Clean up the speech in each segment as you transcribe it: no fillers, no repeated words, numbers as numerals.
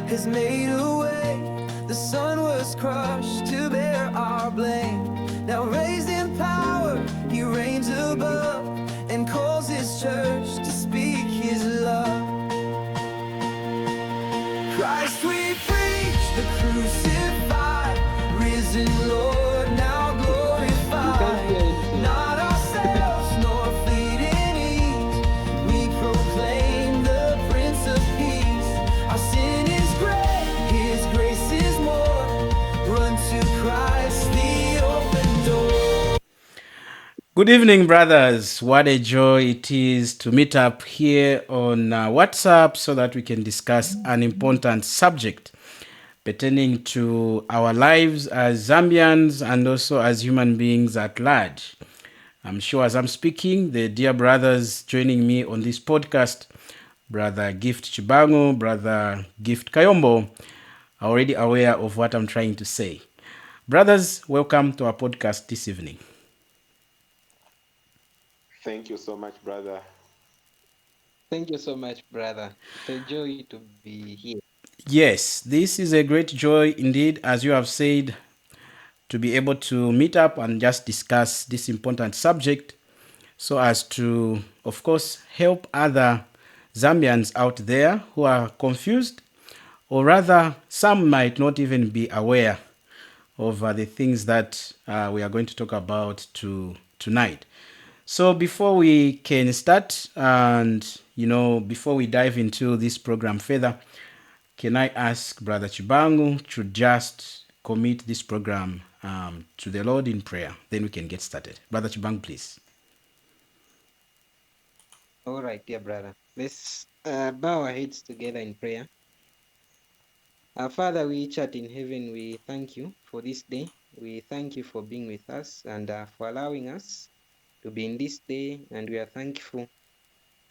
has made a way. The sun was crushed to bear our blame. Now raised in power, he reigns above and calls his church to speak his love. Christ we preach, the crucified, risen Lord, now glorified. Not ourselves, nor fleeting ease, we proclaim the Prince of Peace. Our sin is great, his grace is more. Run to Christ, the open door. Good evening, brothers. What a joy it is to meet up here on WhatsApp so that we can discuss an important subject pertaining to our lives as Zambians and also as human beings at large. I'm sure as I'm speaking, the dear brothers joining me on this podcast, Brother Gift Chibango, Brother Gift Kayombo, are already aware of what I'm trying to say. Brothers, welcome to our podcast this evening. Thank you so much, brother. Thank you so much, brother. It's a joy to be here. Yes, this is a great joy indeed, as you have said, to be able to meet up and just discuss this important subject so as to, of course, help other Zambians out there who are confused, or rather, some might not even be aware of the things that we are going to talk about tonight. So before we can start and, before we dive into this program further, can I ask Brother Chibangu to just commit this program to the Lord in prayer? Then we can get started. Brother Chibangu, please. All right, dear brother. Let's bow our heads together in prayer. Our Father, which art in heaven, we thank you for this day. We thank you for being with us and for allowing us to be in this day. And we are thankful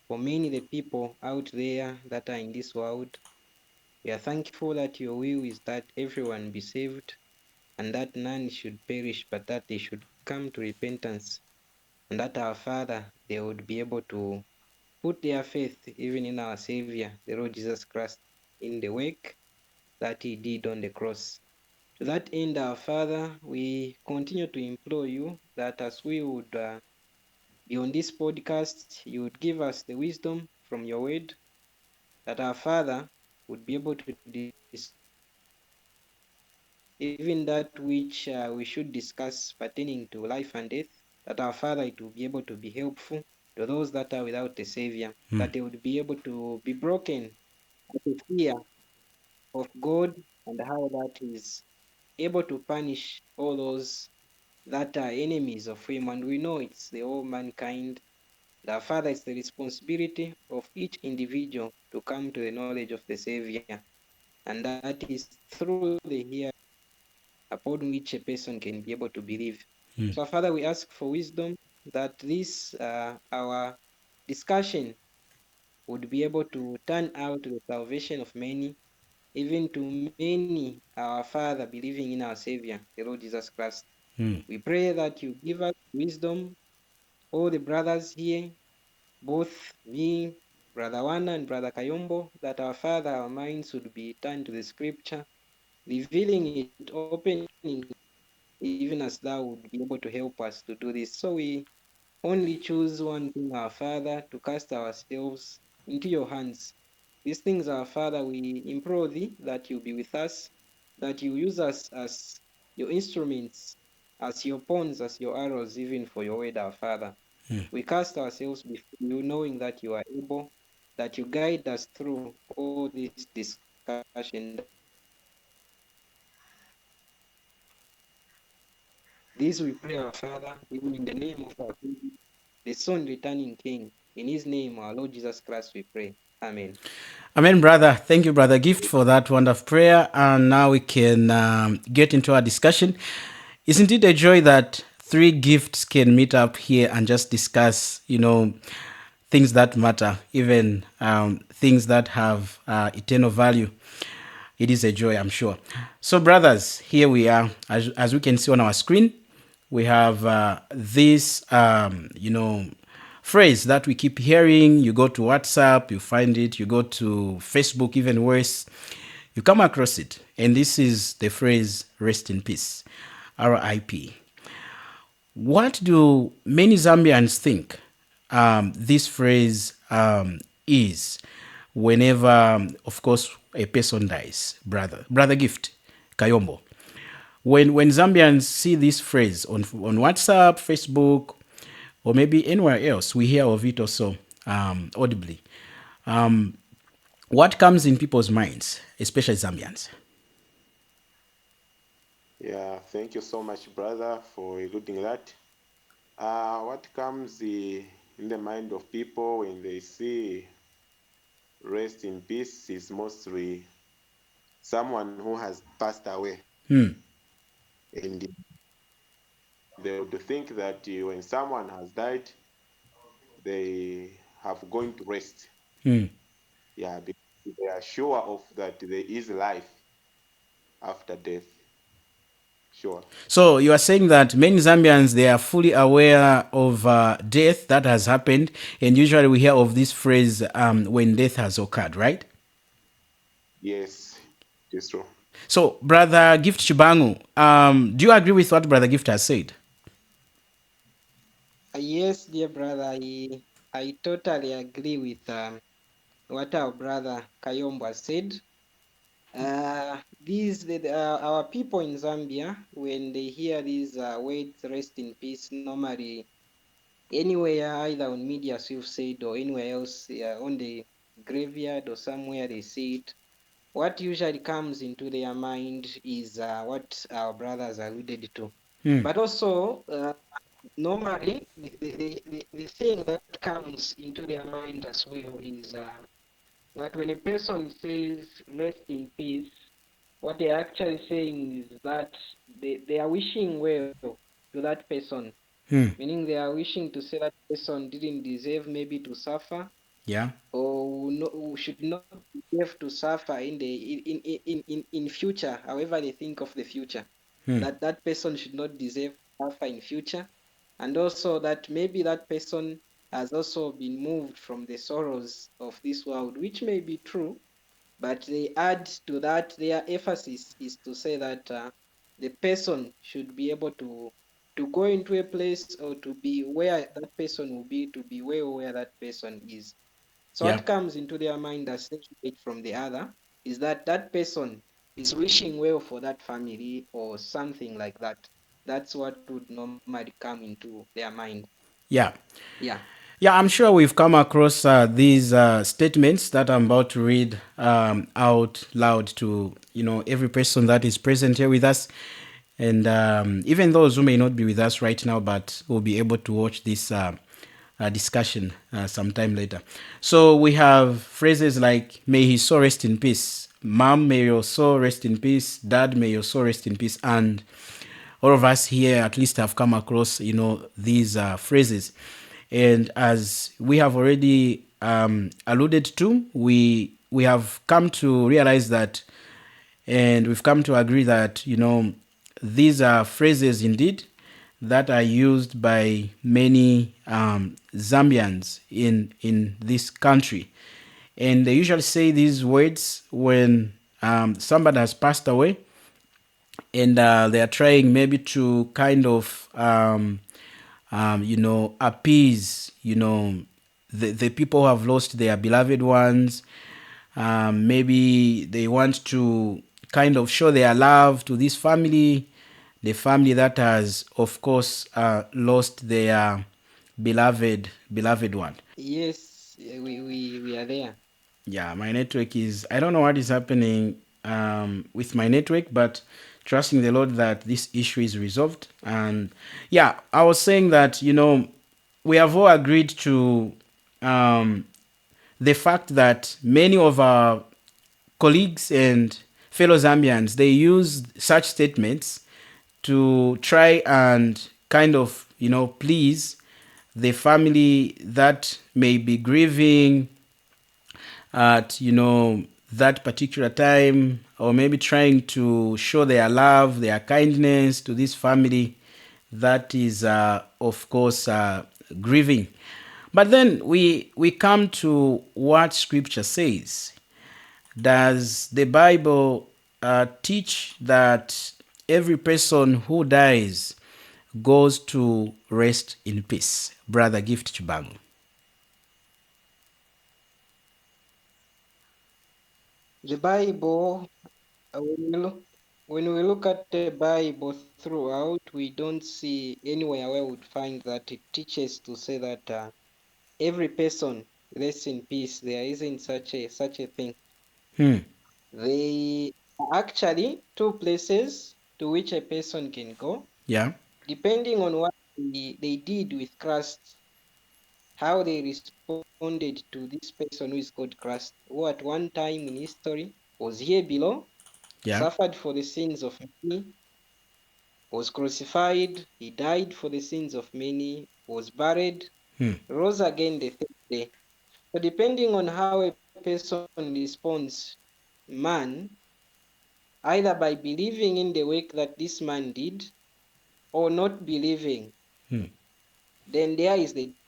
for many the people out there that are in this world. We are thankful that your will is that everyone be saved and that none should perish, but that they should come to repentance. And that our Father, they would be able to put their faith even in our Savior, the Lord Jesus Christ, in the work that He did on the cross. To that end, our Father, we continue to implore you that as we would be on this podcast, you would give us the wisdom from your word, that our Father would be able to even that which we should discuss pertaining to life and death, that our Father, it will be able to be helpful to those that are without a Savior, that they would be able to be broken at the fear of God and how that is able to punish all those that are enemies of Him. And we know it's the whole mankind. The Father, it's the responsibility of each individual to come to the knowledge of the Savior, and that is through the hearing upon which a person can be able to believe. So, Father, we ask for wisdom that this our discussion would be able to turn out to the salvation of many, even to many, our Father, believing in our Savior, the Lord Jesus Christ. We pray that you give us wisdom, all the brothers here, both me, Brother Wana, and Brother Kayombo, that our Father, our minds would be turned to the Scripture, revealing it, opening, even as Thou would be able to help us to do this. So we only choose one thing, our Father, to cast ourselves into your hands. These things, our Father, we implore thee that you be with us, that you use us as your instruments, as your pawns, as your arrows, even for your word, our Father. We cast ourselves before you, knowing that you are able, that you guide us through all this discussion. This we pray, our Father, even in the name of our Savior, the Son, returning King. In His name, our Lord Jesus Christ, we pray. Amen. Amen, brother. Thank you, Brother Gift, for that wonderful prayer. And now we can get into our discussion. Isn't it a joy that three gifts can meet up here and just discuss, things that matter, even things that have eternal value? It is a joy, I'm sure. So, brothers, here we are. As we can see on our screen, we have this, phrase that we keep hearing. You go to WhatsApp, you find it. You go to Facebook, even worse. You come across it, and this is the phrase "rest in peace," R.I.P. What do many Zambians think this phrase is whenever, of course, a person dies? Brother Gift, Kayombo. When Zambians see this phrase on WhatsApp, Facebook, or maybe anywhere else, we hear of it also audibly. What comes in people's minds, especially Zambians? Yeah, thank you so much, brother, for alluding that. What comes in the mind of people when they see rest in peace is mostly someone who has passed away. And they would think that when someone has died, they have gone to rest. Yeah, because they are sure of that there is life after death. Sure. So you are saying that many Zambians, they are fully aware of death that has happened, and usually we hear of this phrase when death has occurred, right? Yes, it is true. So, Brother Gift Chibangu, do you agree with what Brother Gift has said? Yes, dear brother, I totally agree with what our brother Kayombo has said. Our people in Zambia, when they hear these words, rest in peace, normally anywhere, either on media, as you've said, or anywhere else, on the graveyard or somewhere they see it, what usually comes into their mind is what our brothers alluded to. But also, normally, the thing that comes into their mind as well is that when a person says rest in peace, what they're actually saying is that they are wishing well to that person, meaning they are wishing to say that person didn't deserve maybe to suffer, Yeah. or no, who should not deserve to suffer in future, however they think of the future, that that person should not deserve to suffer in future, and also that maybe that person has also been moved from the sorrows of this world, which may be true, but they add to that, their emphasis is to say that the person should be able to go into a place, or to be where that person will be, to be where that person is. So Yeah. what comes into their mind as separate from the other is that that person is wishing well for that family or something like that. That's what would normally come into their mind. Yeah. Yeah. Yeah, I'm sure we've come across these statements that I'm about to read out loud to every person that is present here with us, and even those who may not be with us right now, but will be able to watch this discussion sometime later. So we have phrases like "May his soul rest in peace," "Mom, may your soul rest in peace," "Dad, may your soul rest in peace," and all of us here at least have come across these phrases, and as we have already alluded to, we have come to realize that, and we've come to agree that these are phrases indeed that are used by many Zambians in this country, and they usually say these words when somebody has passed away, and they are trying maybe to kind of appease the people who have lost their beloved ones. Maybe they want to kind of show their love to this family, the family that has, of course, lost their beloved one. Yes, we are there. Yeah, my network is, I don't know what is happening with my network, but trusting the Lord that this issue is resolved. And yeah, I was saying that, we have all agreed to um, the fact that many of our colleagues and fellow Zambians, they use such statements to try and kind of, please the family that may be grieving at that particular time, or maybe trying to show their love, their kindness to this family that is of course grieving. But then we come to what scripture says, Does the Bible teach that every person who dies goes to rest in peace? Brother Gift Chibangu. The Bible, when we look at the Bible throughout, we don't see anywhere where we would find that it teaches to say that every person rests in peace. There isn't such a thing. Hmm. They are actually two places to which a person can go, Yeah. depending on what they did with Christ, how they responded to this person who is called Christ, who at one time in history was here below, Yeah. suffered for the sins of many, was crucified, he died for the sins of many, was buried, Hmm. rose again the third day. So depending on how a person responds, man, either by believing in the work that this man did or not believing, Hmm. then there is the difference.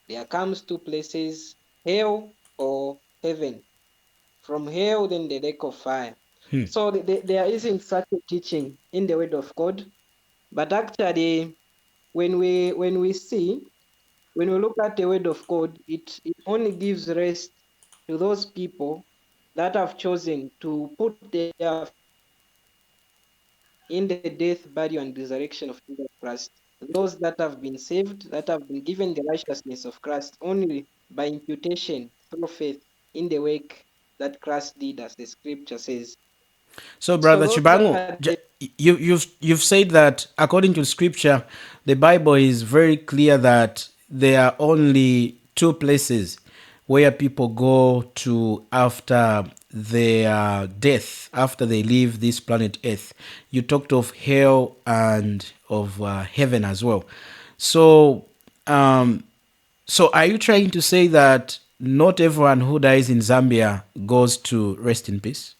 There comes two places, hell or heaven. From hell, then the lake of fire. Hmm. So there isn't such a teaching in the Word of God, but actually, when we see, when we look at the Word of God, it only gives rest to those people that have chosen to put their faith in the death, burial, and resurrection of Jesus Christ. Those that have been saved, that have been given the righteousness of Christ only by imputation through faith in the work that Christ did, as the scripture says. So, So Brother those that Chibangu, are the you've said that according to Scripture, the Bible is very clear that there are only two places where people go to after their death, after they leave this planet Earth. You talked of hell and of heaven as well. So, um, so are you trying to say that not everyone who dies in Zambia goes to rest in peace?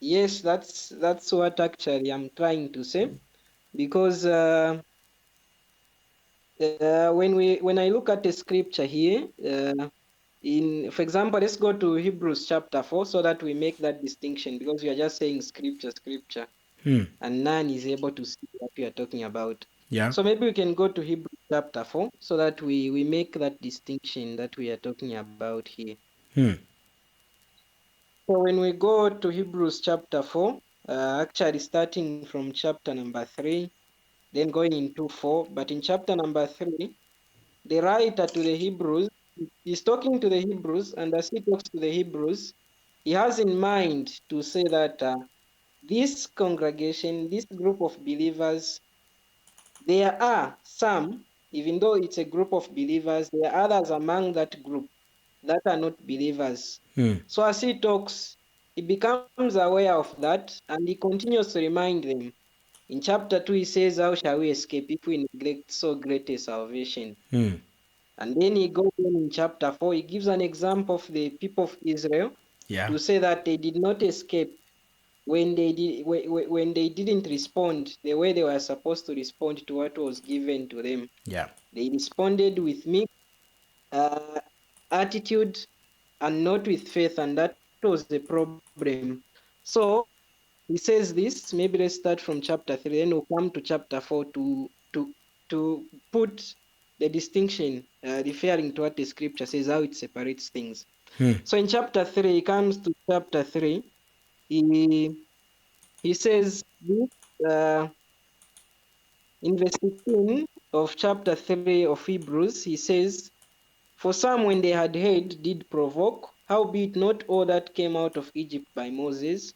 yes, that's what actually I'm trying to say, because when I look at the scripture here, in for example, let's go to Hebrews chapter 4 so that we make that distinction, because we are just saying scripture, Hmm. and none is able to see what we are talking about. Yeah. So maybe we can go to Hebrews chapter 4 so that we make that distinction that we are talking about here. Hmm. So when we go to Hebrews chapter 4, actually starting from chapter number 3, then going into 4, but in chapter number 3, the writer to the Hebrews is talking to the Hebrews, and as he talks to the Hebrews, he has in mind to say that this congregation, this group of believers, there are some, even though it's a group of believers, there are others among that group that are not believers. Hmm. So as he talks, he becomes aware of that and he continues to remind them. In chapter 2, he says, how shall we escape if we neglect so great a salvation? Hmm. And then he goes on in chapter 4, he gives an example of the people of Israel Yeah. to say that they did not escape when they didn't respond the way they were supposed to respond to what was given to them. Yeah. They responded with mixed uh, attitude and not with faith, and that was the problem. So he says this. Maybe let's start from chapter 3, then we'll come to chapter 4 to put the distinction, referring to what the scripture says, how it separates things. Hmm. So in chapter 3, he comes to chapter 3, he he says this, in verse 16 of chapter 3 of Hebrews, he says, for some when they had heard did provoke, howbeit not all that came out of Egypt by Moses,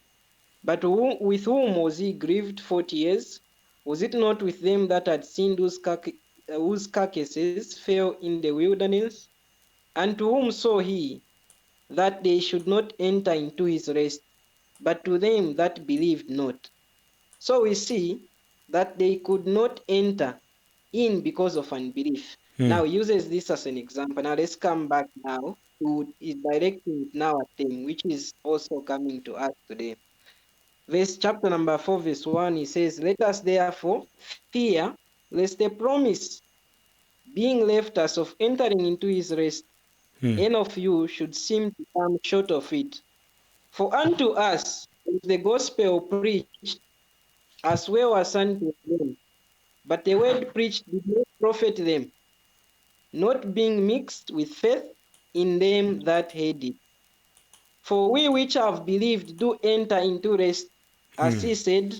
but with whom was he grieved 40 years? Was it not with them that had sinned, whose carcasses fell in the wilderness? And to whom saw he that they should not enter into his rest, but to them that believed not? So we see that they could not enter in because of unbelief. Hmm. Now he uses this as an example. Now let's come back now to is directing it now at them, which is also coming to us today. Verse chapter number 4, verse 1, he says, let us therefore fear lest the promise being left us of entering into his rest any of you should seem to come short of it. For unto us is the gospel preached as well as unto them. But the word preached did not profit them, not being mixed with faith in them that heard it. For we which have believed do enter into rest, as he said,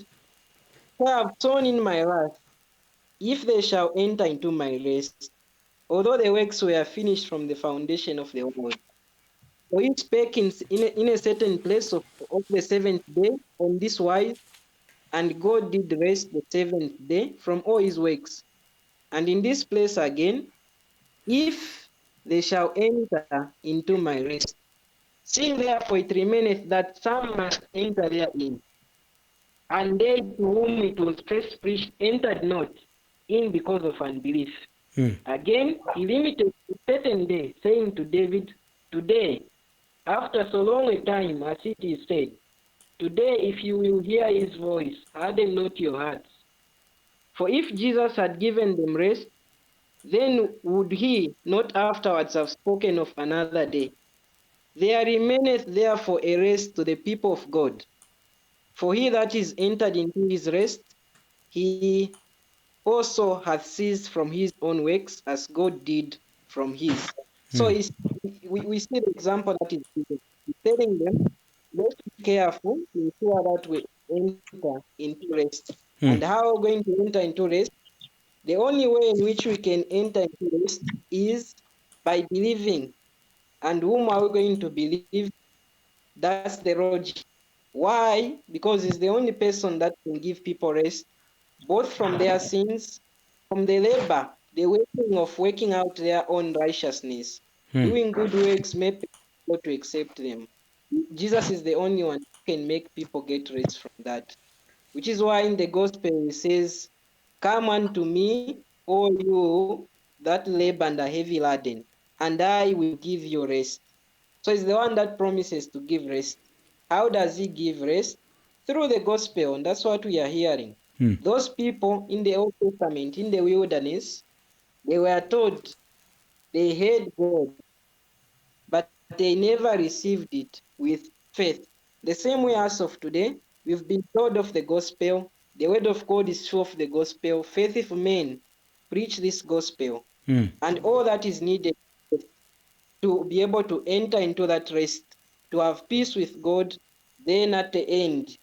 I have sown in my wrath, if they shall enter into my rest, although the works were finished from the foundation of the world. For he spake in a certain place of the seventh day on this wise, and God did rest the seventh day from all his works. And in this place again, if they shall enter into my rest. Seeing therefore it remaineth that some must enter therein, and they to whom it was first preached entered not in because of unbelief. Again, he limited a certain day, saying to David, today, after so long a time, as it is said, today, if you will hear his voice, harden not your hearts. For if Jesus had given them rest, then would he not afterwards have spoken of another day? There remaineth therefore a rest to the people of God. For he that is entered into his rest, he also hath ceased from his own works, as God did from his. So we see the example that is given. He's telling them, let's be careful to ensure that we enter into rest. And how are we going to enter into rest? The only way in which we can enter into rest is by believing. And whom are we going to believe? That's the logic. Why? Because he's the only person that can give people rest, both from their sins, from the labor, the working out their own righteousness. Doing good works make people to accept them. Jesus is the only one who can make people get rest from that. Which is why in the gospel he says, come unto me, all you that labor and are heavy laden, and I will give you rest. So he's the one that promises to give rest. How does he give rest? Through the gospel, and that's what we are hearing. Those people in the Old Testament, in the wilderness, they were told they heard God, but they never received it with faith. The same way as of today, we've been told of the gospel. The word of God is true of the gospel. Faithful men preach this gospel, and all that is needed to be able to enter into that rest, to have peace with God. Then at the end,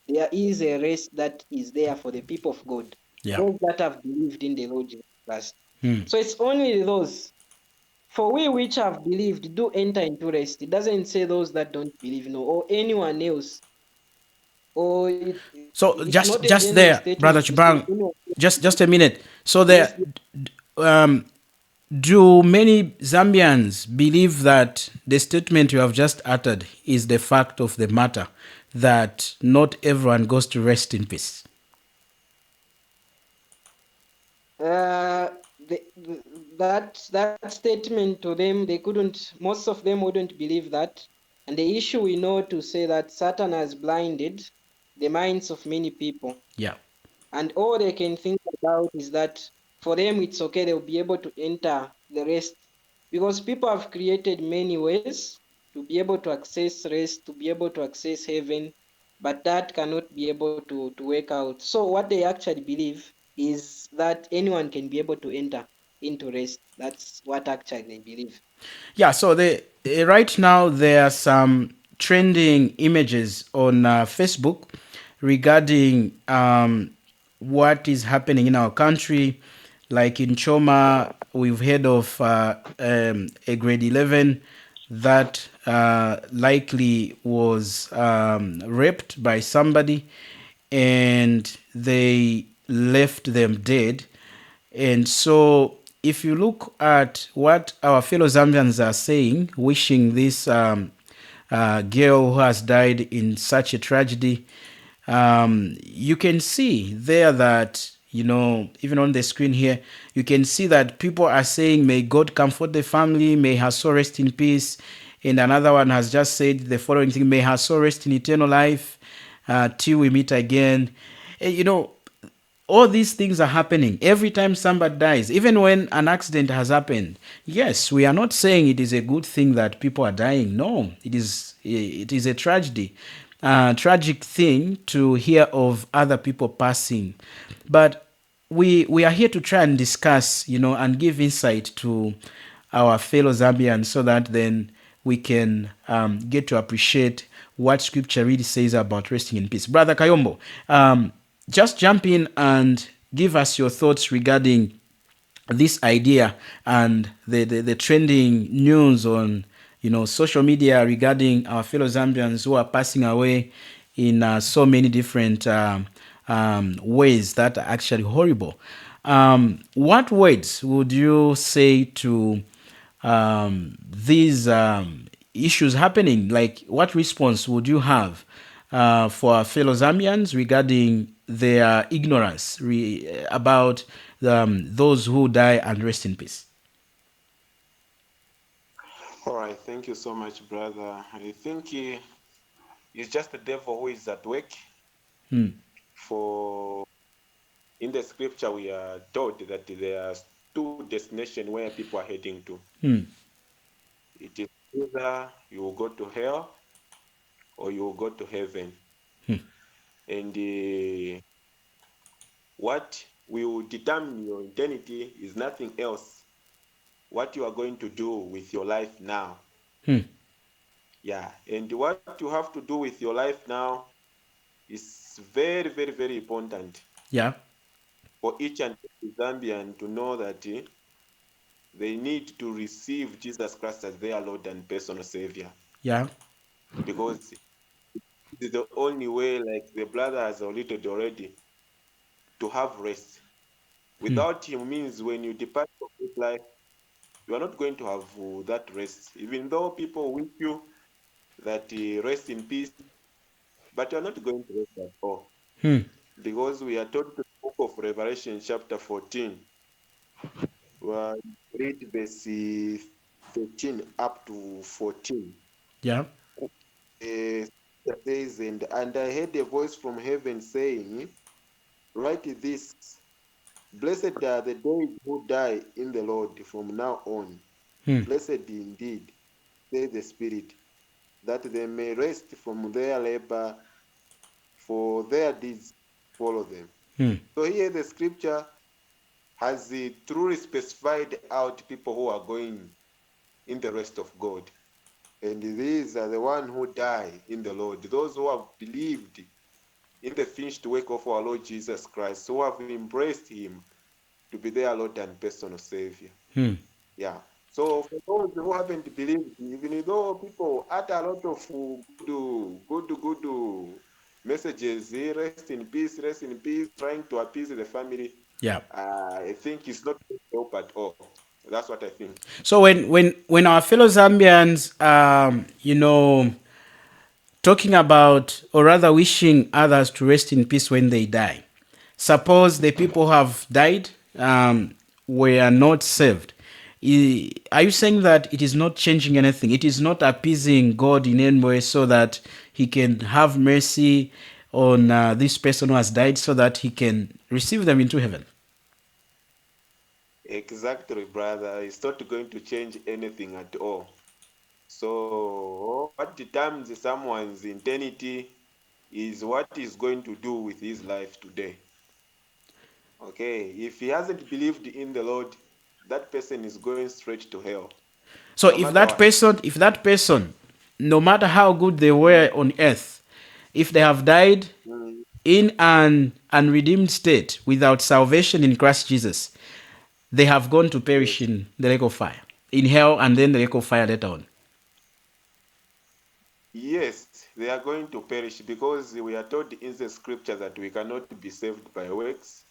there is a rest that is there for the people of God, Yeah. those that have believed in the Lord Jesus Christ. So it's only those. For we which have believed do enter into rest. It doesn't say those that don't believe, no, or anyone else. Or So it's just not a just general there, brother statement to say Chubang, anyone. just a minute. So Yes, there, um, do many Zambians believe that the statement you have just uttered is the fact of the matter, that not everyone goes to rest in peace? uh, that statement to them, they couldn't. Most of them wouldn't believe that. And the issue we know to say that Satan has blinded the minds of many people. Yeah. And all they can think about is that for them it's okay, they'll be able to enter the rest. Because people have created many ways to be able to access rest, to be able to access heaven, but that cannot be able to work out. So what they actually believe is that anyone can be able to enter into rest. That's what actually they believe. Yeah, so right now there are some trending images on Facebook regarding what is happening in our country. Like in Choma, we've heard of a grade 11 that likely was raped by somebody, and they left them dead. And so, if you look at what our fellow Zambians are saying, wishing this girl who has died in such a tragedy, you can see there that, even on the screen here, you can see that people are saying, may God comfort the family, may her soul rest in peace. And another one has just said the following thing, may her soul rest in eternal life till we meet again. You know, all these things are happening every time somebody dies, even when an accident has happened. Yes, we are not saying it is a good thing that people are dying. No, it is a tragedy, tragic thing to hear of other people passing. But we are here to try and discuss, and give insight to our fellow Zambians, so that then we can get to appreciate what Scripture really says about resting in peace. Brother Kayombo, just jump in and give us your thoughts regarding this idea and the trending news on social media regarding our fellow Zambians who are passing away in so many different ways that are actually horrible. What words would you say to these issues happening? Like, what response would you have for our fellow Zambians regarding their ignorance about those who die and rest in peace? All right, thank you so much, brother. I think it's just the devil who is at work. For in the scripture, we are told that there are two destinations where people are heading to. It is either you will go to hell or you will go to heaven. And what will determine your eternity is nothing else. What you are going to do with your life now. Yeah. And what you have to do with your life now is very, very, very important Yeah, for each and every Zambian to know that they need to receive Jesus Christ as their Lord and personal Savior. yeah, Because it is the only way, like the brother has alluded already, to have rest. Without him means when you depart from this life, you are not going to have that rest. Even though people wish you that rest in peace, but you are not going to rest at all. Because we are told to the book of Revelation, chapter 14, where read verse 13 up to 14. yeah. It says, and I heard a voice from heaven saying, write this, blessed are the days who die in the Lord from now on. Blessed indeed, says the Spirit, that they may rest from their labor, for their deeds follow them. So here the scripture has truly specified out people who are going in the rest of God. And these are the ones who die in the Lord, those who have believed in the finished work of our Lord Jesus Christ, who have embraced him to be their Lord and personal Savior. Yeah. So for those who haven't believed, even though people utter a lot of good messages, rest in peace, trying to appease the family, Yeah. I think it's not going to help at all. That's what I think. So when our fellow Zambians, talking about, or rather wishing others to rest in peace when they die, suppose the people who have died were not saved. Are you saying that it is not changing anything? It is not appeasing God in any way so that he can have mercy on this person who has died so that he can receive them into heaven? Exactly, brother. It's not going to change anything at all. So what determines someone's eternity is what he's going to do with his life today. Okay, if he hasn't believed in the Lord, that person is going straight to hell, So no matter what. if that person, no matter how good they were on earth, if they have died Mm, in an unredeemed state without salvation in Christ Jesus, they have gone to perish yes. in the lake of fire, in hell, and then the lake of fire later on. Yes, they are going to perish because we are told in the scripture that we cannot be saved by works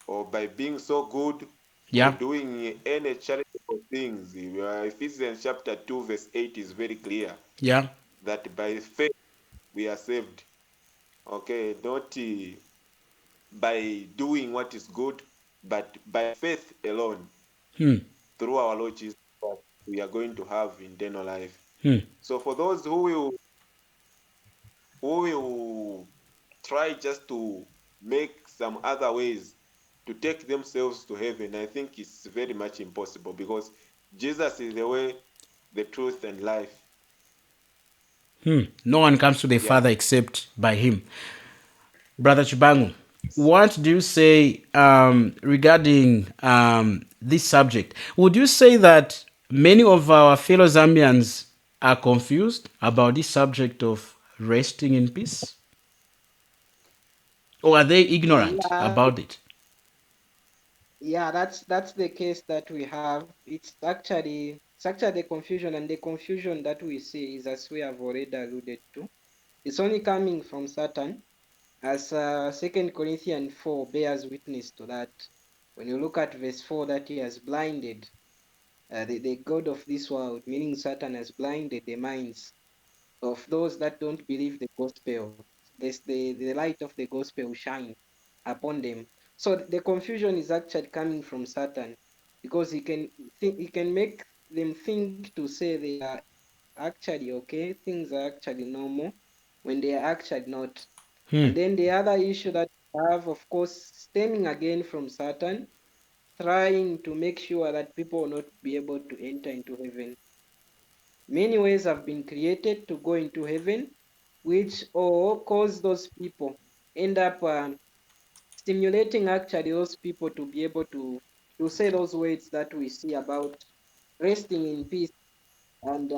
or by being so good or Yeah, doing any charitable things. Ephesians chapter 2, verse 8 is very clear yeah, that by faith we are saved. Okay, not by doing what is good, but by faith alone through our Lord Jesus Christ, we are going to have eternal life. So for those who will try just to make some other ways to take themselves to heaven, I think it's very much impossible, because Jesus is the way, the truth, and life. No one comes to the Yeah. Father except by him. Brother Chibangu, Yes. what do you say regarding this subject? Would you say that many of our fellow Zambians are confused about this subject of resting in peace? Or are they ignorant Yeah, about it? yeah, that's the case that we have. It's actually the confusion, and the confusion that we see is, as we have already alluded to, it's only coming from Satan, as 2 Corinthians 4 bears witness to that. When you look at verse 4, that he has blinded the God of this world, meaning Satan has blinded the minds of those that don't believe the gospel. The light of the gospel shine upon them. So the confusion is actually coming from Satan, because he can make them think to say they are actually okay, things are actually normal, when they are actually not. Hmm. And then the other issue that we have, of course, stemming again from Satan, trying to make sure that people will not be able to enter into heaven. Many ways have been created to go into heaven, which or cause those people end up stimulating actually those people to be able to say those words that we see about resting in peace, and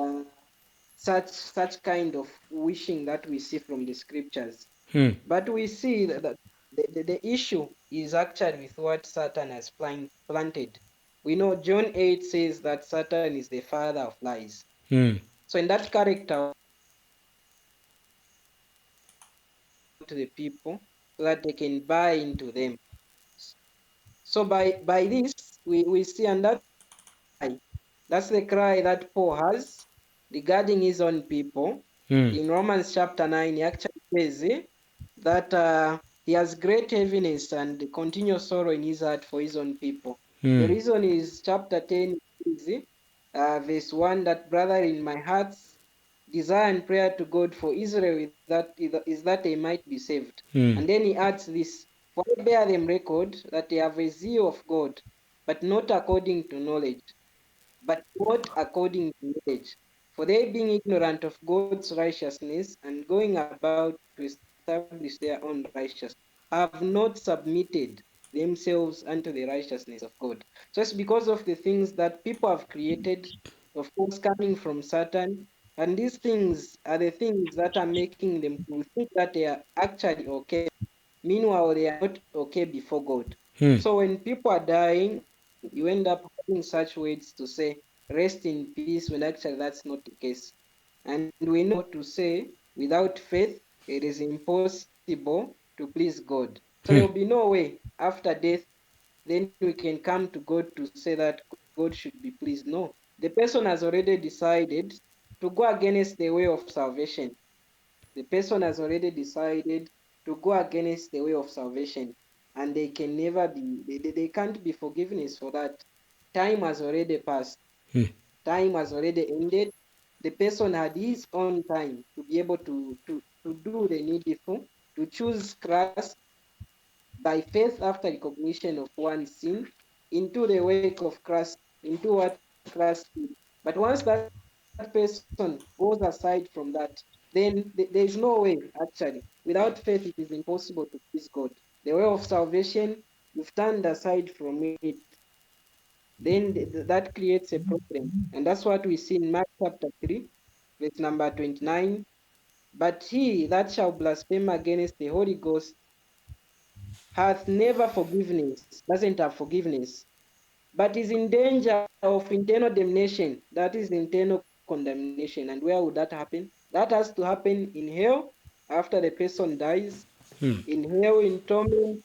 such kind of wishing that we see from the scriptures. Hmm. But we see that the issue is actually with what Satan has planted. We know John 8 says that Satan is the father of lies. Hmm. So in that character, to the people so that they can buy into them. So by this we see, and that's the cry that Paul has regarding his own people. Hmm. In Romans chapter 9, he actually says that he has great heaviness and continual sorrow in his heart for his own people. The Hmm. reason is chapter 10 is verse 1, that brother, in my heart's desire and prayer to God for Israel is that they might be saved. Hmm. And then he adds this, for I bear them record that they have a zeal of God, but not according to knowledge, but not according to knowledge. For they, being ignorant of God's righteousness and going about to establish their own righteousness, have not submitted themselves unto the righteousness of God. So it's because of the things that people have created, of course, coming from Satan. And these things are the things that are making them to think that they are actually okay. Meanwhile, they are not okay before God. Hmm. So when people are dying, you end up having such words to say, rest in peace, when actually that's not the case. And we know to say, without faith, it is impossible to please God. So there will Hmm. be no way after death, then we can come to God to say that God should be pleased. No. The person has already decided to go against the way of salvation. The person has already decided to go against the way of salvation, and they can never be, they can't be forgiveness for that. Time has already passed, Hmm. time has already ended. The person had his own time to be able to do the needful, to choose Christ by faith after recognition of one's sin into the work of Christ, into what Christ did. But once that person goes aside from that, then there is no way, actually. Without faith, it is impossible to please God. The way of salvation, you've turned aside from it, then that creates a problem. And that's what we see in Mark chapter 3, verse number 29. But he that shall blaspheme against the Holy Ghost hath never forgiveness, doesn't have forgiveness, but is in danger of eternal damnation, that is eternal condemnation. And where would that happen? That has to happen in hell after the person dies, Hmm. in hell, in torment,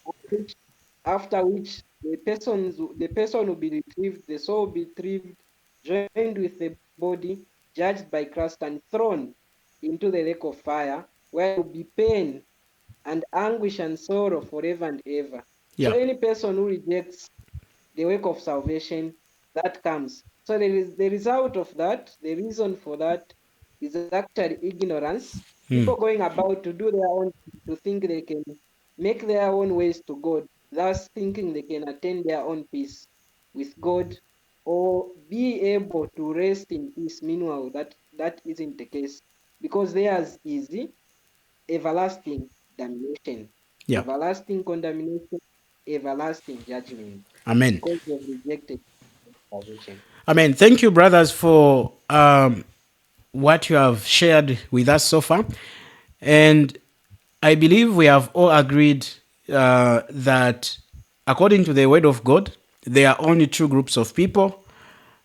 after which the person will be retrieved, the soul will be retrieved, joined with the body, judged by Christ, and thrown into the lake of fire, where there will be pain and anguish and sorrow forever and ever. So Yeah. any person who rejects the work of salvation, that comes. So the result of that, the reason for that is actually ignorance. People Hmm. going about to do their own, to think they can make their own ways to God. thus thinking they can attain their own peace with God or be able to rest in peace. Meanwhile, that isn't the case because theirs is everlasting damnation, Yeah. everlasting condemnation, everlasting judgment Amen. because they've rejected salvation. Amen. Thank you, brothers, for what you have shared with us so far. And I believe we have all agreed that according to the word of God, there are only two groups of people.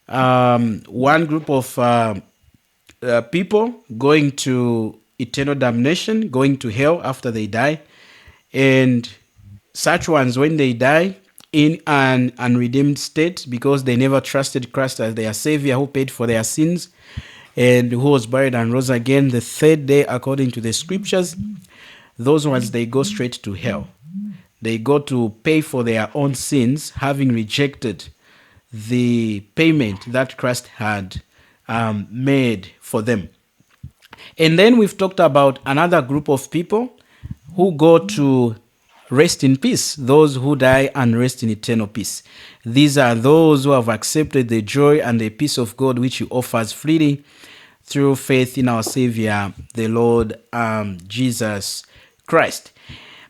One group of people going to eternal damnation, going to hell after they die. And such ones, when they die in an unredeemed state because they never trusted Christ as their Savior who paid for their sins and who was buried and rose again the third day according to the scriptures, those ones, they go straight to hell. They go to pay for their own sins, having rejected the payment that Christ had made for them. And then we've talked about another group of people who go to rest in peace, those who die and rest in eternal peace. These are those who have accepted the joy and the peace of God which He offers freely through faith in our Savior, the Lord Jesus Christ.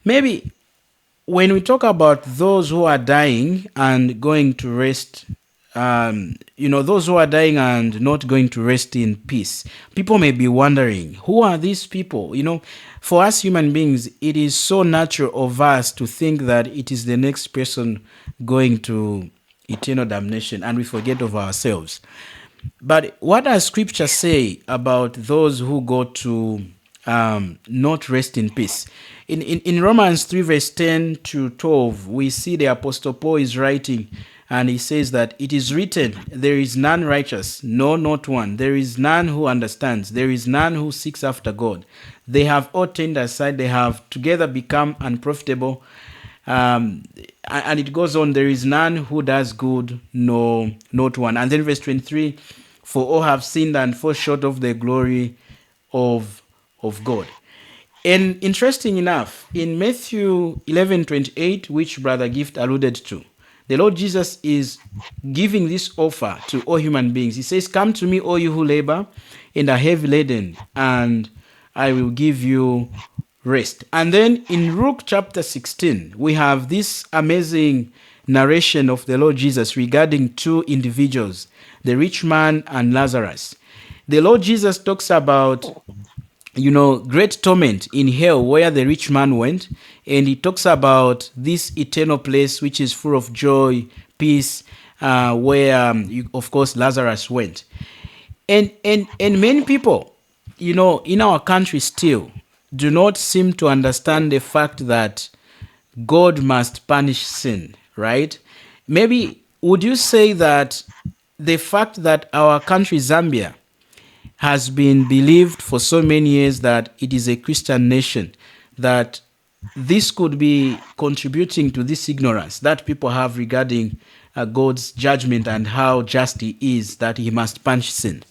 Maybe when we talk about those who are dying and going to rest, those who are dying and not going to rest in peace, people may be wondering, who are these people? For us human beings, it is so natural of us to think that it is the next person going to eternal damnation, and we forget of ourselves. But what does scripture say about those who go to not rest in peace? In Romans 3, verse 10 to 12, we see the Apostle Paul is writing, and he says that it is written, there is none righteous, no, not one. There is none who understands. There is none who seeks after God. They have all turned aside. They have together become unprofitable. And it goes on, there is none who does good, no, not one. And then verse 23, for all have sinned and fall short of the glory of God. And interesting enough, in Matthew 11:28, which Brother Gift alluded to, the Lord Jesus is giving this offer to all human beings. He says, come to me, all you who labor and are heavy laden, and I will give you rest. And then in Luke chapter 16, we have this amazing narration of the Lord Jesus regarding two individuals, the rich man and Lazarus. The Lord Jesus talks about great torment in hell where the rich man went, and he talks about this eternal place which is full of joy, peace, where of course Lazarus went. And many people, in our country still do not seem to understand the fact that God must punish sin, right? Maybe would you say that the fact that our country, Zambia, has been believed for so many years that it is a Christian nation, that this could be contributing to this ignorance that people have regarding God's judgment and how just He is, that He must punish sin?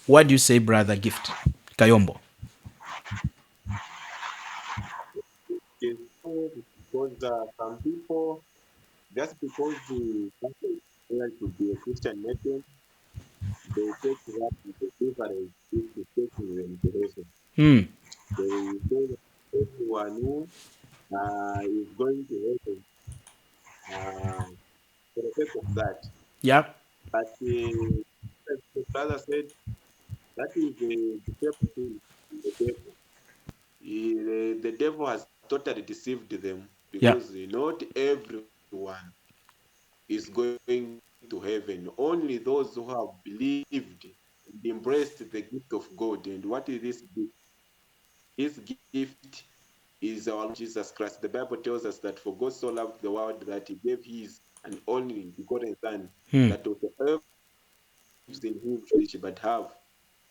What do you say, Brother Gift Kayombo? Yes, so because some people, just because the country is declared to be a Christian nation, they take that as a difference if to taking them to heaven. Hmm. They will say that everyone who is going to heaven for the sake of that. Yeah. But as the brother said, that is the devil thing. The devil. The devil has totally deceived them Yeah. because not everyone is going to heaven. Only those who have believed and embraced the gift of God. And what is this gift? His gift is our Lord Jesus Christ. The Bible tells us that for God so loved the world that He gave His and only begotten Son, Hmm. that whosoever believes in Him shall but have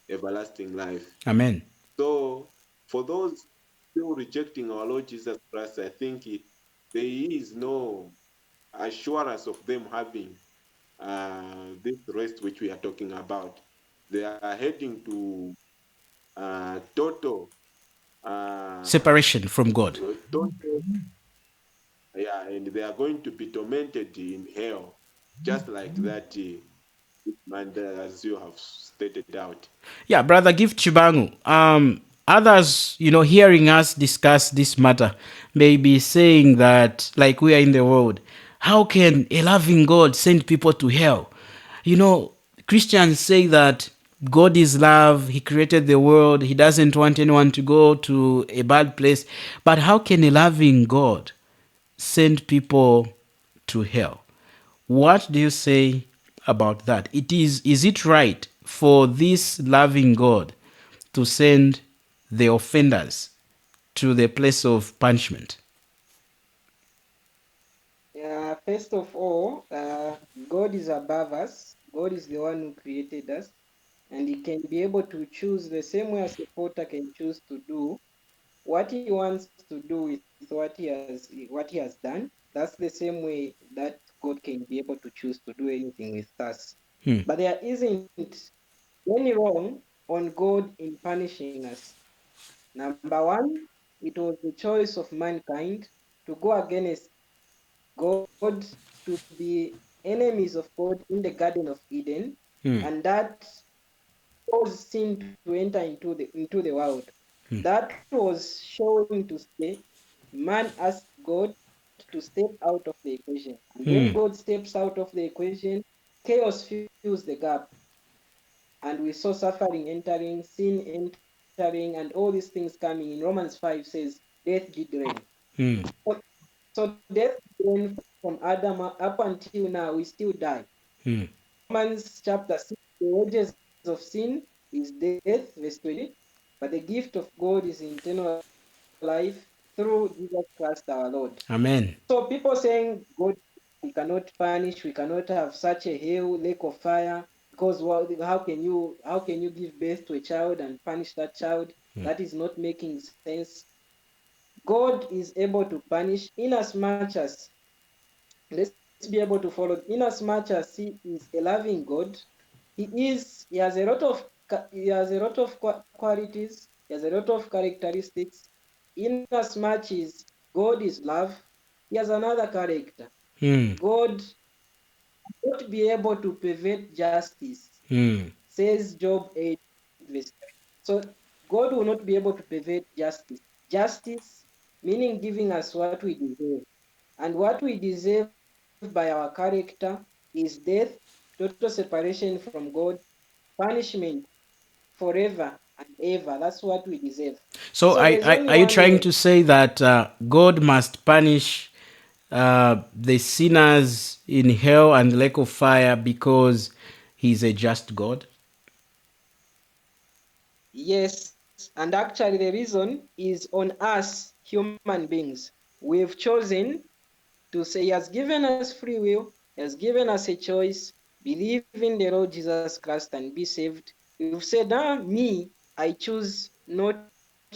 everlasting life. Amen. So, for those still rejecting our Lord Jesus Christ, I think there is no assurance of them having this rest which we are talking about. They are heading to total, uh, Separation from God. total, yeah, and they they are going to be tormented in hell, just like that man, as you have stated out. Yeah, brother, give Chibangu. Others, hearing us discuss this matter, may be saying that, like we are in the world, how can a loving God send people to hell? You know, Christians say that God is love. He created the world. He doesn't want anyone to go to a bad place. But how can a loving God send people to hell? What do you say about that? Is it right for this loving God to send the offenders to the place of punishment? First of all, God is above us. God is the one who created us, and He can be able to choose the same way as a potter can choose to do what He wants to do with what He has done. That's the same way that God can be able to choose to do anything with us. Hmm. But there isn't any wrong on God in punishing us. Number one, it was the choice of mankind to go against God, to be enemies of God in the Garden of Eden, Hmm. and that caused sin to enter into the world. That was showing to say man asked God to step out of the equation. And when Hmm. God steps out of the equation, chaos fills the gap. And we saw suffering entering, sin entering, and all these things coming. In Romans 5 says, death did reign. Hmm. So death did reign from Adam up until now, we still die. Hmm. Romans chapter 6, the wages of sin is death, verse 23. But the gift of God is eternal life through Jesus Christ our Lord. Amen. So people saying God, we cannot punish, we cannot have such a hell, lake of fire, because how can you give birth to a child and punish that child? That is not making sense. God is able to punish in as much as, let's be able to follow, in as much as He is a loving God. He has a lot of qualities, he has a lot of characteristics. In as much as God is love, he has another character. Hmm. God won't be able to pervert justice, Hmm. says Job 8, verse 3. So God will not be able to pervert justice. Justice, meaning giving us what we deserve. And what we deserve by our character is death, total separation from God, punishment forever and ever. That's what we deserve. So, So there's only are you one trying way. to say that God must punish the sinners in hell and the lake of fire because He's a just God? Yes, and actually the reason is on us, human beings. We've chosen to say He has given us free will, He has given us a choice, believe in the Lord Jesus Christ and be saved. We've said, me, I choose not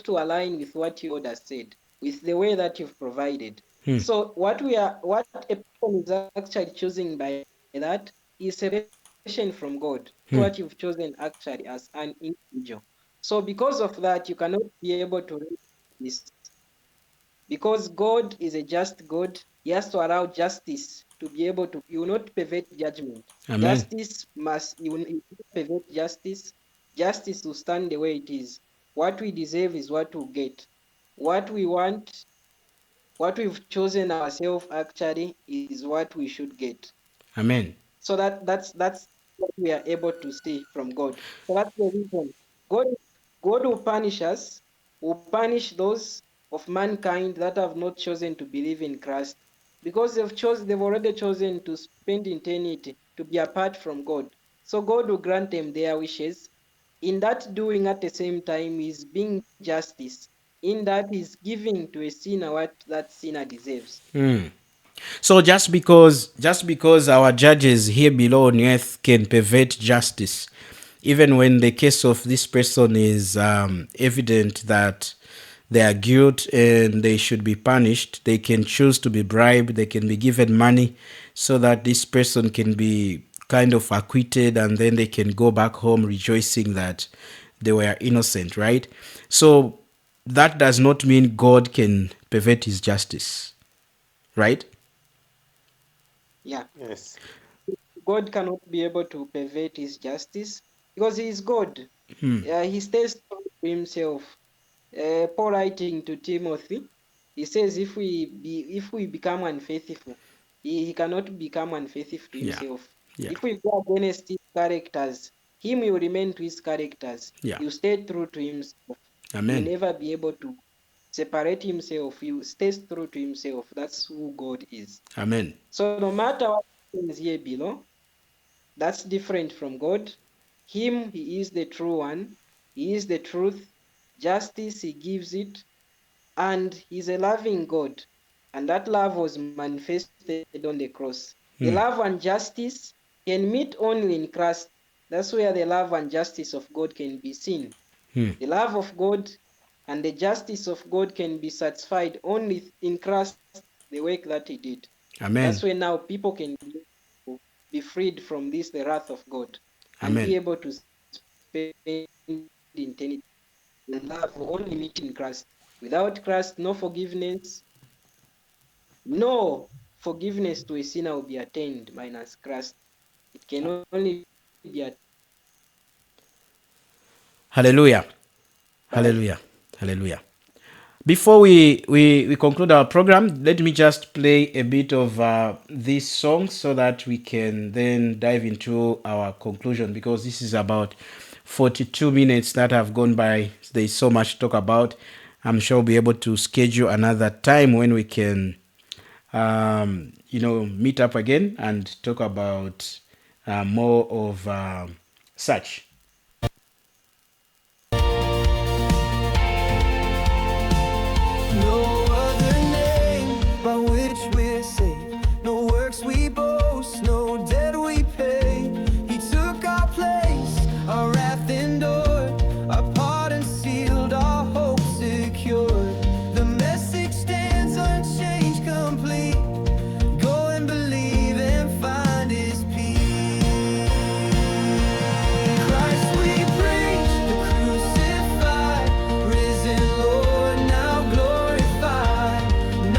to align with what your God has said, with the way that you've provided. Hmm. So what a person is actually choosing by that is separation from God. That's what you've chosen actually as an individual. So because of that, you cannot be able to reach this. Because God is a just God, He has to allow justice to be able to. You will not pervert judgment. Justice Amen. must. You will not pervert justice. Justice will stand the way it is. What we deserve is what we get. What we want, what we've chosen ourselves actually is what we should get. Amen. So that's what we are able to see from God. So that's the reason God God will punish us, will punish those of mankind that have not chosen to believe in Christ, because they've already chosen to spend eternity to be apart from God. So God will grant them their wishes. In that doing at the same time is being justice. In that is giving to a sinner what that sinner deserves. Hmm. So just because our judges here below on earth can pervert justice, even when the case of this person is evident that they are guilt and they should be punished, they can choose to be bribed, they can be given money so that this person can be kind of acquitted and then they can go back home rejoicing that they were innocent, right? So that does not mean God can pervert his justice, right? Yeah. Yes. God cannot be able to pervert his justice because he is God. He stays true to himself. Paul writing to Timothy, he says if we become unfaithful, he cannot become unfaithful to Yeah. himself. Yeah. If we go against his characters, him will remain to his characters. Yeah. He will stay true to himself. He will Amen. never be able to separate himself. He stays true to himself. That's who God is. Amen. So no matter what happens here below, that's different from God. Him, he is the true one. He is the truth. Justice, he gives it. And he's a loving God. And that love was manifested on the cross. The Hmm. love and justice can meet only in Christ. That's where the love and justice of God can be seen. Hmm. The love of God and the justice of God can be satisfied only in Christ, the work that he did. That's Amen. when now people can be freed from this, the wrath of God, and be Amen. able to spend eternity in love only meet in Christ. Without Christ, no forgiveness, no forgiveness to a sinner will be attained minus Christ. It can only be attained Hallelujah. by Hallelujah. Hallelujah. Before we conclude our program, let me just play a bit of this song so that we can then dive into our conclusion, because this is about 42 minutes that have gone by. There's so much to talk about. I'm sure we'll be able to schedule another time when we can, meet up again and talk about more of such. No other name by which we're saved. No works we boast, no debt we pay. He took our place, our wrath endured, our pardon sealed, our hope secured. The message stands unchanged, complete. Go and believe and find His peace. Christ we preach, the crucified, risen Lord now glorified.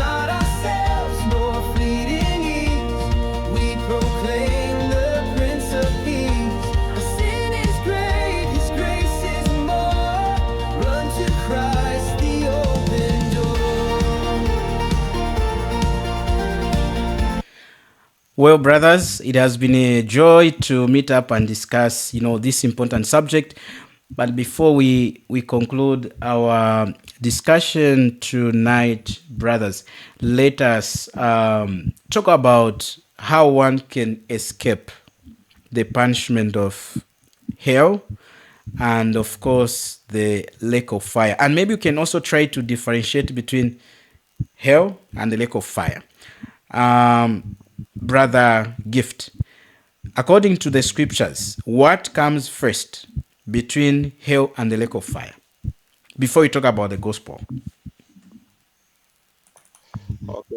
Not ourselves nor fleeting ease, we proclaim the Prince of Peace. Our sin is great, His grace is more. Run to Christ, the open door. Well, brothers, it has been a joy to meet up and discuss, this important subject. But before we conclude our discussion tonight, brothers, let us talk about how one can escape the punishment of hell, and of course the lake of fire. And maybe you can also try to differentiate between hell and the lake of fire. Brother Gift, according to the scriptures, what comes first between hell and the lake of fire? Before we talk about the gospel. Okay.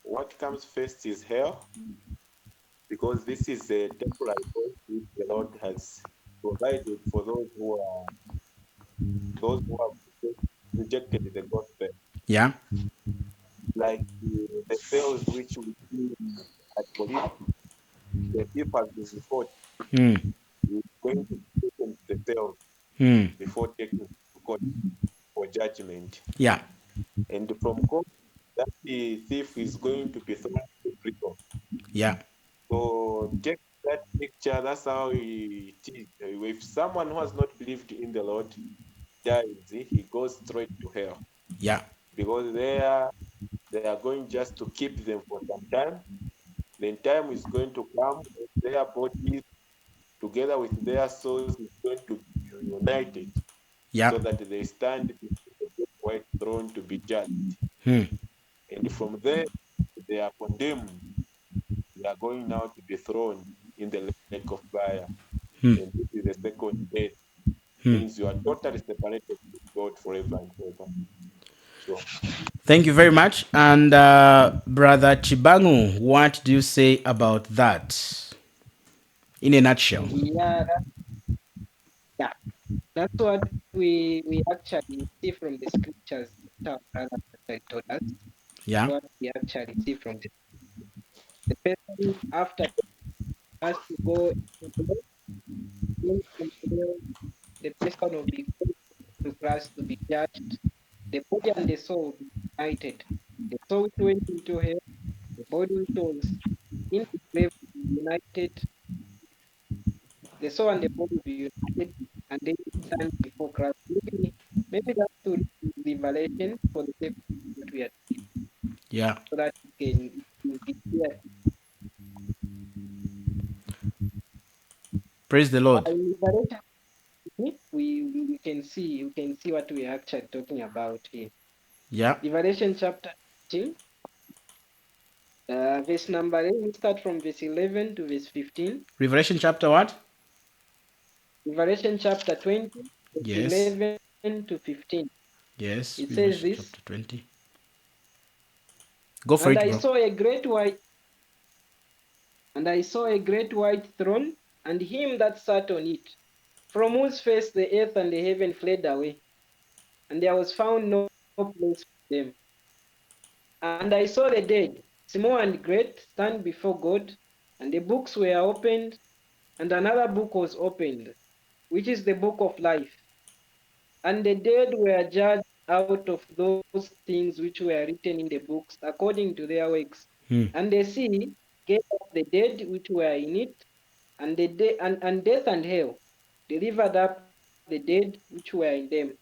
What comes first is hell, because this is a temporary place which the Lord has provided for those who have rejected the gospel, Yeah. like the cells which we see at police. The thief has been caught. Hmm. He's going to be taken to the cells Hmm. before taken to court for judgment. Yeah. And from court, that the thief is going to be thrown to prison. Yeah. So take that picture. That's how it is. If someone who has not believed in the Lord dies, he goes straight to hell, Yeah. because there they are going just to keep them for some time. Then time is going to come, their bodies together with their souls is going to be reunited, Yeah. so that they stand before the great white throne to be judged. Hmm. And from there, they are condemned. They are going now to be thrown in the lake of fire. Hmm. And this is the second death. Hmm. Means you are totally separated from God forever and ever. So, Thank you very much. And Brother Chibangu, what do you say about that in a nutshell? yeah, yeah. That's what we actually see from the scriptures that our brother actually told us. Yeah. What we actually see from the The person after has to go into hell, then from hell, the person will be called to Christ to be judged. The body and the soul will be united. The soul which went into hell, the body which was in the grave will be united. The soul and the body will be united, and then stand before Christ. Maybe that should be revelation for the sake of what we are doing, Yeah. so that it can be clear. Praise the Lord. In Revelation, we can see what we are actually talking about here. Yeah. Revelation chapter 2, verse number 8. We start from verse 11 to verse 15. Revelation chapter what? Revelation chapter 20, verse Yes. 11 to 15. Yes. It says Revelation this, chapter 20. Go for and it, I bro. saw a great white and I saw a great white throne, and him that sat on it, from whose face the earth and the heaven fled away, and there was found no place for them. And I saw the dead, small and great, stand before God, and the books were opened, and another book was opened, which is the book of life. And the dead were judged out of those things which were written in the books according to their works. Hmm. And the sea gave up the dead which were in it, and and death and hell delivered up the dead which were in them.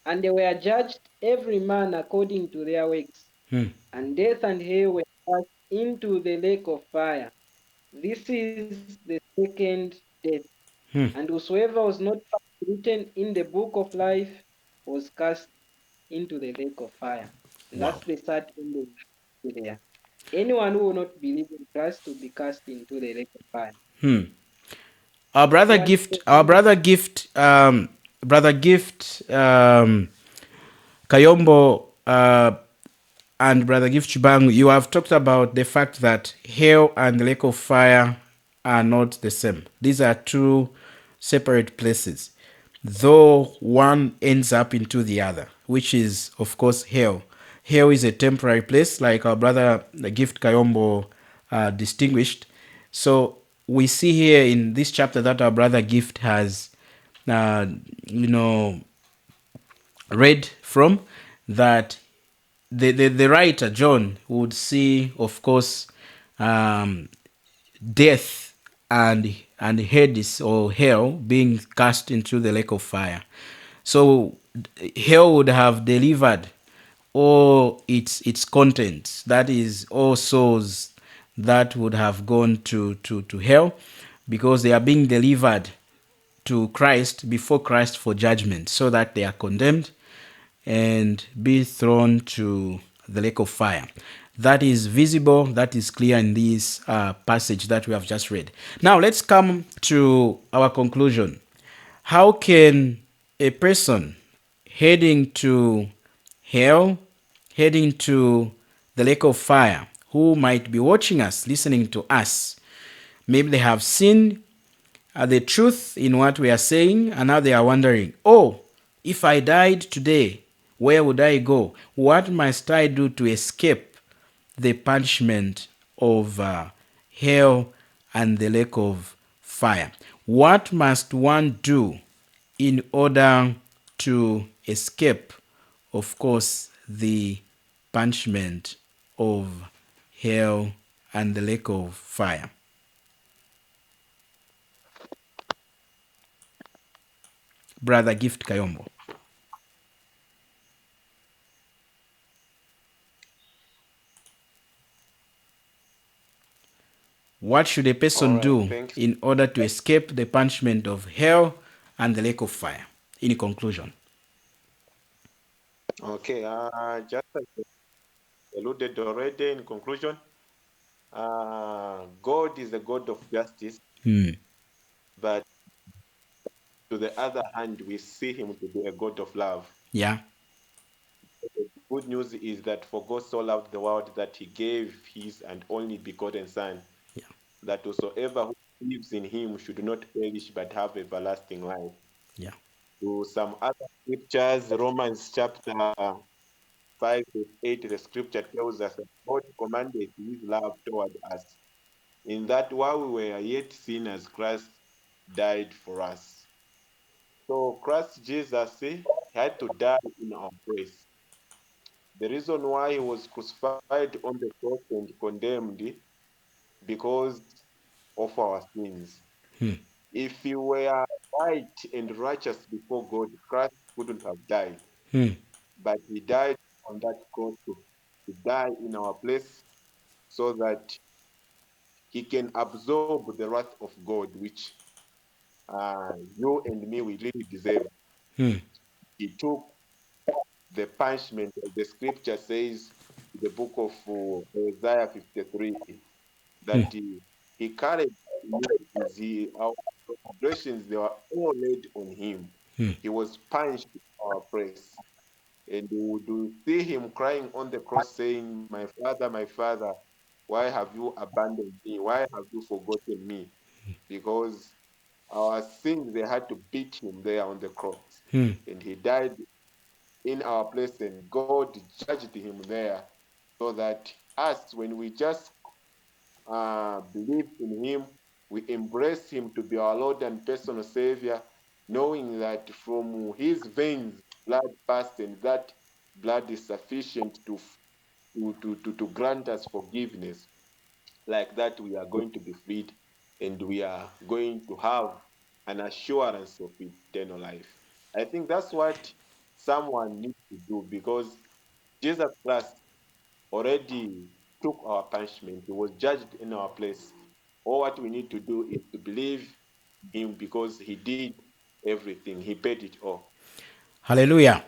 And they were judged every man according to their works. Hmm. And death and hell were cast into the lake of fire. This is the second death. Hmm. And whosoever was not found written in the book of life was cast into the lake of fire. And Wow. that's the sad ending there. Anyone who will not believe in Christ will be cast into the lake of fire. Hmm. Our brother Anyone gift. Our else? brother gift. Brother gift. Kayombo. And Brother Gift Chubang, you have talked about the fact that hell and the lake of fire are not the same. These are two separate places, though one ends up into the other, which is, of course, hell. Hell is a temporary place, like our brother the Gift Kayombo distinguished. So we see here in this chapter that our brother Gift has, uh, you know, read from, that the writer John would see, of course, um, death and Hades or hell being cast into the lake of fire. So hell would have delivered all its contents, that is, all souls that would have gone to hell, because they are being delivered to Christ before Christ for judgment, so that they are condemned and be thrown to the lake of fire. That is visible, that is clear in this passage that we have just read. Now, let's come to our conclusion. How can a person heading to hell, heading to the lake of fire, who might be watching us, listening to us, maybe they have seen the truth in what we are saying, and now they are wondering, oh, if I died today, where would I go? What must I do to escape the punishment of hell and the lake of fire? What must one do in order to escape, of course, the punishment of hell and the lake of fire? Brother Gift Kayombo. What should a All person right, do thanks. in order to escape the punishment of hell and the lake of fire? In conclusion. Okay, just as alluded already in conclusion, God is the God of justice, Hmm. but to the other hand, we see him to be a God of love. Yeah. Good news is that for God so loved the world that he gave his and only begotten Son, Yeah. that whosoever who believes in him should not perish but have everlasting life. Yeah. To some other scriptures, Romans chapter 5, verse 8, the scripture tells us that God commanded his love toward us. in that while we were yet sinners, Christ died for us. So Christ Jesus had to die in our place. The reason why he was crucified on the cross and condemned because of our sins. If he were right and righteous before God, Christ couldn't have died. But he died on that cross to die in our place so that he can absorb the wrath of God, which you and me we really deserve. He took the punishment, as the scripture says in the book of Isaiah 53, that he carried iniquities, our transgressions, they were all laid on him. He was punished in our place. And you would see him crying on the cross saying, my Father, why have you abandoned me? Why have you forgotten me? Because our sins, they had to beat him there on the cross. And he died in our place, and God judged him there so that us, when we just believe in him, we embrace him to be our Lord and personal Savior, knowing that from his veins blood passed, and that blood is sufficient to grant us forgiveness. Like that, we are going to be freed, and we are going to have an assurance of eternal life. I think that's what someone needs to do, because Jesus Christ already took our punishment. He was judged in our place. All what we need to do is to believe him, because he did everything. He paid it all. Hallelujah.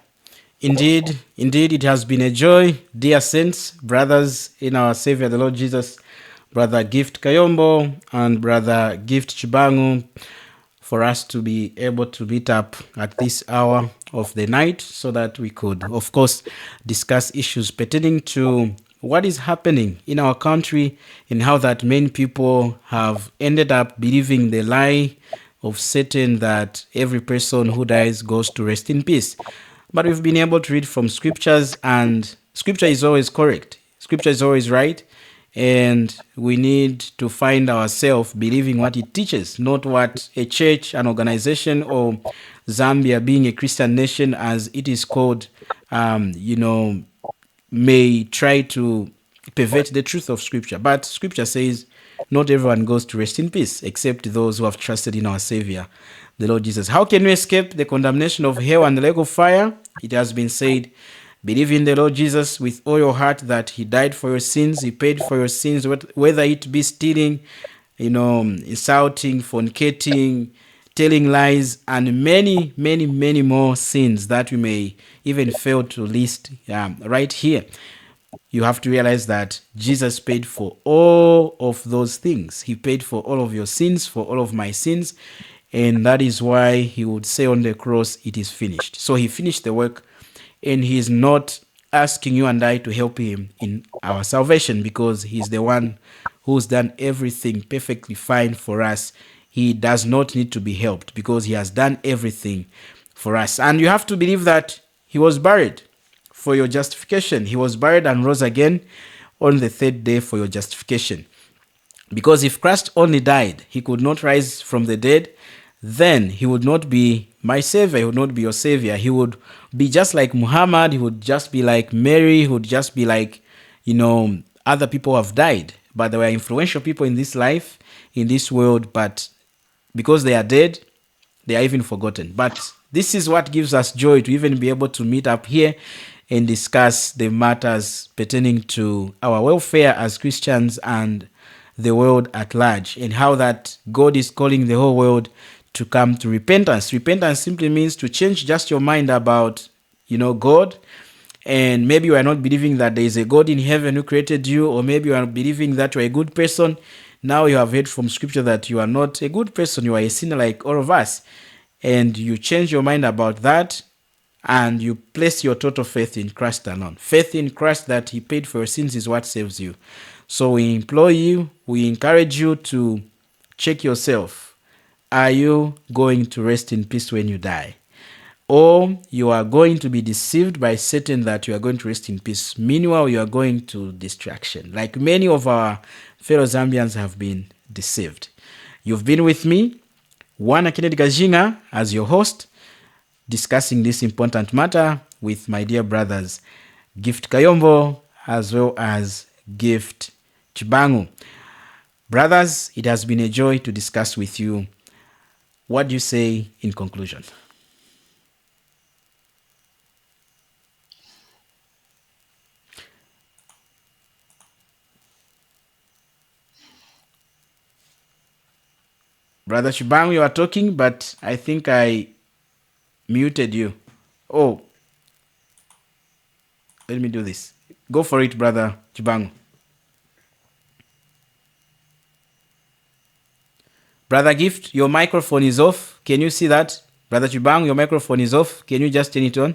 Indeed, it has been a joy, dear saints, brothers in our Savior, the Lord Jesus, Brother Gift Kayombo and Brother Gift Chibangu, for us to be able to meet up at this hour of the night so that we could, of course, discuss issues pertaining to what is happening in our country and how that many people have ended up believing the lie of Satan that every person who dies goes to rest in peace. But we've been able to read from scriptures, and scripture is always correct. Scripture is always right. And we need to find ourselves believing what it teaches, not what a church, an organization, or Zambia being a Christian nation, as it is called, may try to pervert the truth of Scripture. But Scripture says not everyone goes to rest in peace except those who have trusted in our Savior, the Lord Jesus. How can we escape the condemnation of hell and the lake of fire? It has been said, believe in the Lord Jesus with all your heart that he died for your sins, he paid for your sins, whether it be stealing, insulting, fornicating, telling lies, and many, many, many more sins that we may even fail to list right here. You have to realize that Jesus paid for all of those things. He paid for all of your sins, for all of my sins. And that is why he would say on the cross, it is finished. So he finished the work, and he is not asking you and I to help him in our salvation, because he's the one who's done everything perfectly fine for us. He does not need to be helped because he has done everything for us. And you have to believe that he was buried for your justification. He was buried and rose again on the third day for your justification. Because if Christ only died, he could not rise from the dead, then he would not be my savior, he would not be your savior. He would be just like Muhammad, he would just be like Mary, he would just be like, other people who have died. But there were influential people in this life, in this world, but because they are dead, they are even forgotten. But this is what gives us joy to even be able to meet up here and discuss the matters pertaining to our welfare as Christians and the world at large, and how that God is calling the whole world to come to repentance. Repentance simply means to change just your mind about, God. And maybe you are not believing that there is a God in heaven who created you, or maybe you are believing that you are a good person. Now you have heard from scripture that you are not a good person, you are a sinner like all of us. And you change your mind about that, and you place your total faith in Christ alone. Faith in Christ that he paid for your sins is what saves you. So we implore you, we encourage you to check yourself. Are you going to rest in peace when you die? Or you are going to be deceived by Satan that you are going to rest in peace. Meanwhile, you are going to destruction. Like many of our fellow Zambians have been deceived. You've been with me, Juan Kennedy Gajinga, as your host, discussing this important matter with my dear brothers, Gift Kayombo, as well as Gift Chibangu. Brothers, it has been a joy to discuss with you. What do you say in conclusion? Brother Chibangu, you are talking, but I think I muted you. Oh, let me do this. Go for it, Brother Chibangu. Brother Gift, your microphone is off. Can you see that? Brother Chibang, your microphone is off. Can you just turn it on?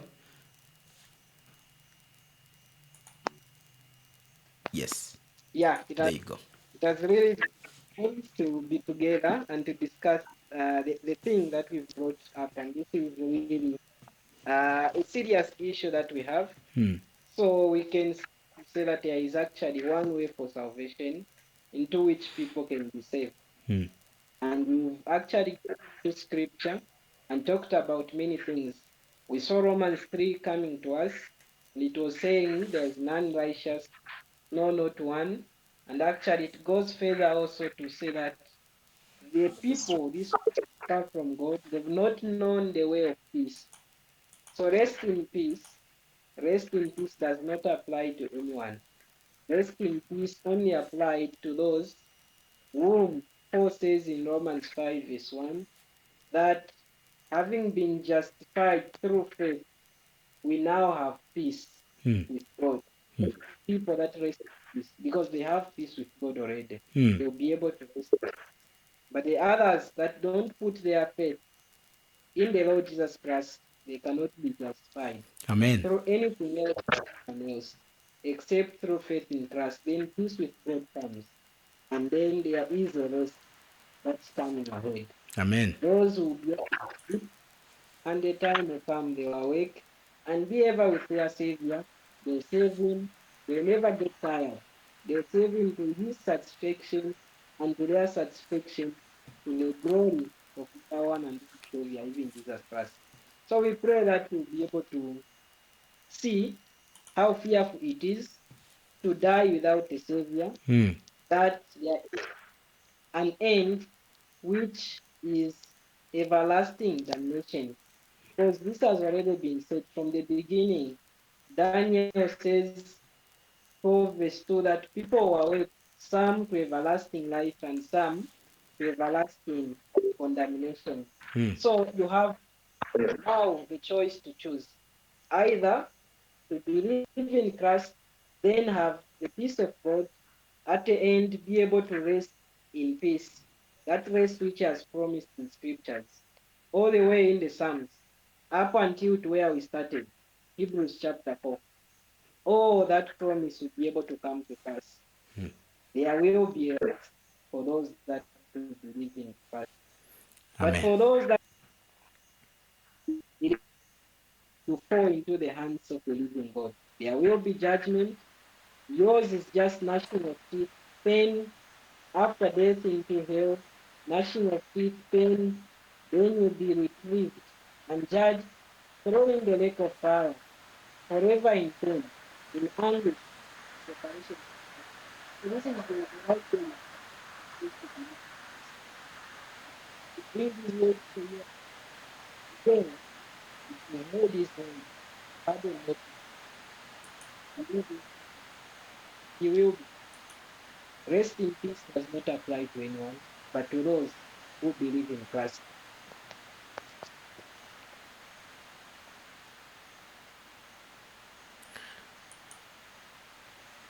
Yes. Yeah, There you go. it has really been nice to be together and to discuss the thing that we've brought up. And this is really a serious issue that we have. So we can say that there is actually one way for salvation into which people can be saved. And we've actually gone to scripture and talked about many things. We saw Romans 3 coming to us, and it was saying there's none righteous, no, not one. And actually, it goes further also to say that the people, this far from God, they've not known the way of peace. So rest in peace. Rest in peace does not apply to anyone. Rest in peace only applied to those whom Paul says in Romans 5, verse 1, that having been justified through faith, we now have peace with God. People that rest in peace, because they have peace with God already, they'll be able to rest. But the others that don't put their faith in the Lord Jesus Christ, they cannot be justified Amen. through anything else except through faith in Christ. Then peace with God comes, and then there is a rest that's coming ahead. Amen. Those who be asleep, and the time will come, they will awake and be ever with their Savior. They save him, they never get tired. They save him to his satisfaction and to their satisfaction, to the glory of our one and Savior, even Jesus Christ. So we pray that we'll be able to see how fearful it is to die without a Savior, that there is an end which is everlasting damnation. Because this has already been said from the beginning. Daniel says, 4 verse 2, that people were awake, some to everlasting life and some to everlasting condemnation. So you have now the choice to choose either to believe in Christ, then have the peace of God, at the end be able to rest in peace. That rest which has promised in scriptures, all the way in the Psalms, up until to where we started, Hebrews chapter 4. All that promise will be able to come to pass. There will be a rest for those that believe in Christ. But Amen. for those that believe to fall into the hands of the living God, there will be judgment. Yours is just gnashing of teeth, pain after death into hell, gnashing of teeth, pain, then you'll be retrieved and judged, thrown in the lake of fire, forever in pain, in anguish, separation. So this is the right thing to bring these words to you again. If you know this and pardon not, believe it, he will be. Rest in peace does not apply to anyone, but to those who believe in Christ.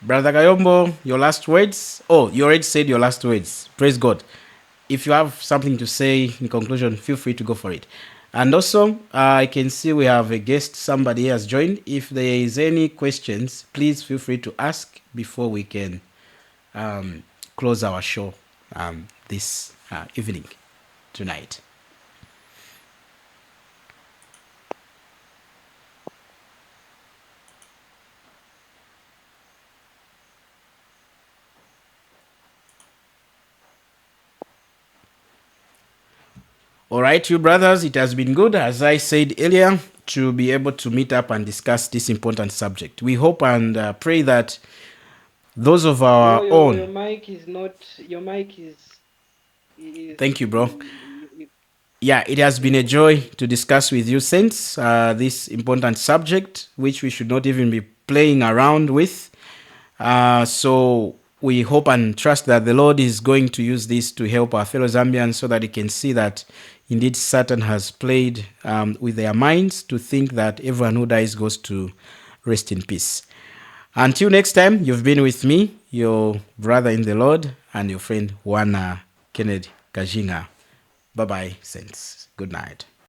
Brother Kayombo, your last words? Oh, you already said your last words. Praise God. If you have something to say in conclusion, feel free to go for it. And also, I can see we have a guest. Somebody has joined. If there is any questions, please feel free to ask before we can close our show this evening, tonight. All right, you brothers, it has been good, as I said earlier, to be able to meet up and discuss this important subject. We hope and pray that those of our Bro, your own. mic is not. Your mic is. Thank you, bro. You- Yeah, it has been a yeah. joy to discuss with you since this important subject, which we should not even be playing around with. So we hope and trust that the Lord is going to use this to help our fellow Zambians so that he can see that indeed Satan has played with their minds to think that everyone who dies goes to rest in peace. Until next time, you've been with me, your brother in the Lord, and your friend Juana Kennedy Kajinga. Bye-bye, saints. Good night.